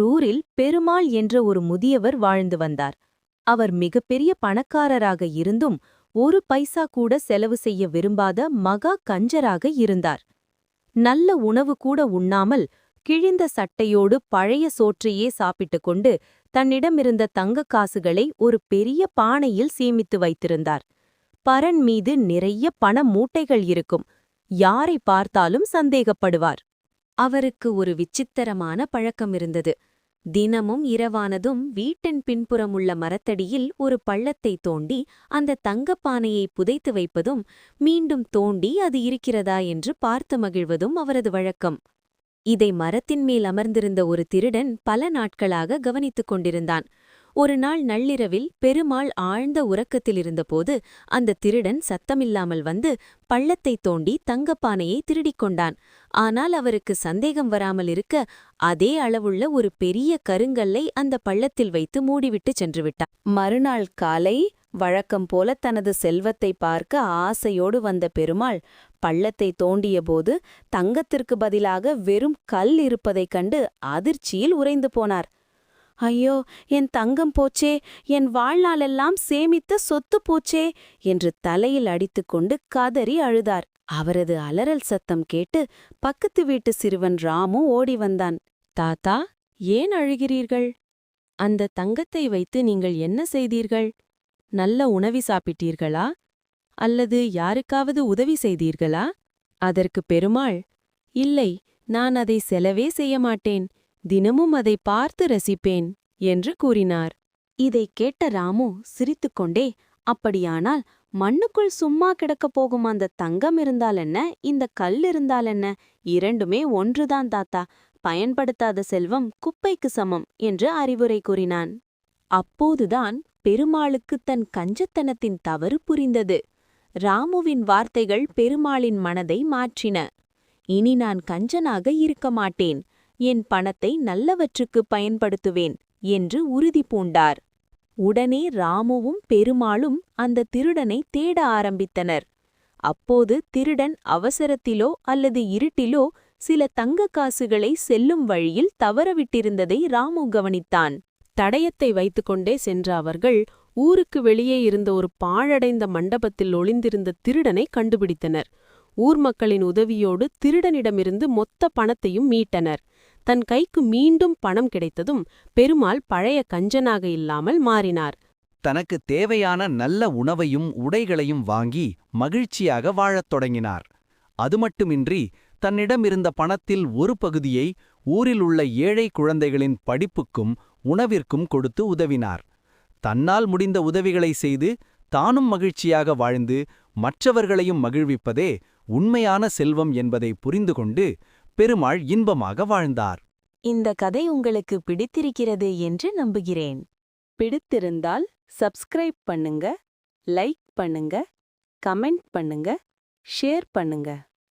ஊரில் பெருமாள் என்ற ஒரு முதியவர் வாழ்ந்து வந்தார். அவர் மிகப்பெரிய பணக்காரராக இருந்தும் ஒரு பைசா கூட செலவு செய்ய விரும்பாத மகா கஞ்சராக இருந்தார். நல்ல உணவு கூட உண்ணாமல் கிழிந்த சட்டையோடு பழைய சோற்றையே சாப்பிட்டுக் கொண்டு தன்னிடமிருந்த தங்கக் காசுகளை ஒரு பெரிய பானையில் சேமித்து வைத்திருந்தார். பரன் மீது நிறைய பண மூட்டைகள் இருக்கும். யாரை பார்த்தாலும் சந்தேகப்படுவார். அவருக்கு ஒரு விசித்திரமான பழக்கம் இருந்தது. தினமும் இரவானதும் வீட்டின் பின்புறமுள்ள மரத்தடியில் ஒரு பள்ளத்தை தோண்டி அந்த தங்கப்பானையை புதைத்து வைப்பதும் மீண்டும் தோண்டி அது இருக்கிறதா என்று பார்த்து மகிழ்வதும் அவரது வழக்கம். இதை மரத்தின் மேல் அமர்ந்திருந்த ஒரு திருடன் பல நாட்களாக கவனித்துக் கொண்டிருந்தான். ஒரு நாள் நள்ளிரவில் பெருமாள் ஆழ்ந்த உறக்கத்திலிருந்தபோது அந்த திருடன் சத்தமில்லாமல் வந்து பள்ளத்தை தோண்டி தங்கப்பானையை திருடிக் கொண்டான். ஆனால் அவருக்கு சந்தேகம் வராமல் இருக்க அதே அளவுள்ள ஒரு பெரிய கருங்கல்லை அந்த பள்ளத்தில் வைத்து மூடிவிட்டு சென்றுவிட்டான். மறுநாள் காலை வழக்கம் போல தனது செல்வத்தை பார்க்க ஆசையோடு வந்த பெருமாள் பள்ளத்தை தோண்டியபோது தங்கத்திற்கு பதிலாக வெறும் கல் இருப்பதைக் கண்டு அதிர்ச்சியில் உறைந்து போனார். ஐயோ, என் தங்கம் போச்சே, என் வாழ்நாளெல்லாம் சேமித்த சொத்து போச்சே என்று தலையில் அடித்துக்கொண்டு கதறி அழுதார். அவரது அலறல் சத்தம் கேட்டு பக்கத்து வீட்டு சிறுவன் ராமு ஓடி வந்தான். தாத்தா, ஏன் அழுகிறீர்கள்? அந்த தங்கத்தை வைத்து நீங்கள் என்ன செய்தீர்கள்? நல்ல உணவு சாப்பிட்டீர்களா? அல்லது யாருக்காவது உதவி செய்தீர்களா? அதற்கு பெருமாள், இல்லை, நான் அதை செலவே செய்ய மாட்டேன், தினமும் அதை பார்த்து ரசிப்பேன் என்று கூறினார். இதைக் கேட்ட ராமு சிரித்துக்கொண்டே, அப்படியானால் மண்ணுக்குள் சும்மா கிடக்கப் போகும் அந்த தங்கம் இருந்தாலென்ன, இந்த கல் இருந்தாலென்ன, இரண்டுமே ஒன்றுதான் தாத்தா, பயன்படுத்தாத செல்வம் குப்பைக்கு சமம் என்று அறிவுரை கூறினான். அப்போதுதான் பெருமாளுக்கு தன் கஞ்சத்தனத்தின் தவறு புரிந்தது. ராமுவின் வார்த்தைகள் பெருமாளின் மனதை மாற்றின. இனி நான் கஞ்சனாக இருக்க மாட்டேன், என் பணத்தை நல்லவற்றுக்கு பயன்படுத்துவேன் என்று உறுதி பூண்டார். உடனே ராமுவும் பெருமாளும் அந்த திருடனை தேட ஆரம்பித்தனர். அப்போது திருடன் அவசரத்திலோ அல்லது இருட்டிலோ சில தங்கக் காசுகளை செல்லும் வழியில் தவறவிட்டிருந்ததை ராமு கவனித்தான். தடயத்தை வைத்துக்கொண்டே சென்ற அவர்கள் ஊருக்கு வெளியே இருந்த ஒரு பாழடைந்த மண்டபத்தில் ஒளிந்திருந்த திருடனை கண்டுபிடித்தனர். ஊர் மக்களின் உதவியோடு திருடனிடமிருந்து மொத்த பணத்தையும் மீட்டனர். தன் கைக்கு மீண்டும் பணம் கிடைத்ததும் பெருமாள் பழைய கஞ்சனாக இல்லாமல் மாறினார். தனக்கு தேவையான நல்ல உணவையும் உடைகளையும் வாங்கி மகிழ்ச்சியாக வாழத் தொடங்கினார். அதுமட்டுமின்றி தன்னிடமிருந்த பணத்தில் ஒரு பகுதியை ஊரில் உள்ள ஏழை குழந்தைகளின் படிப்புக்கும் உணவிற்கும் கொடுத்து உதவினார். தன்னால் முடிந்த உதவிகளை செய்து தானும் மகிழ்ச்சியாக வாழ்ந்து மற்றவர்களையும் மகிழ்விப்பதே உண்மையான செல்வம் என்பதை புரிந்து கொண்டு பெருமாள் இன்பமாக வாழ்ந்தார். இந்த கதை உங்களுக்கு பிடித்திருக்கிறது என்று நம்புகிறேன். பிடித்திருந்தால் சப்ஸ்கிரைப் பண்ணுங்க, லைக் பண்ணுங்க, கமெண்ட் பண்ணுங்க, ஷேர் பண்ணுங்க.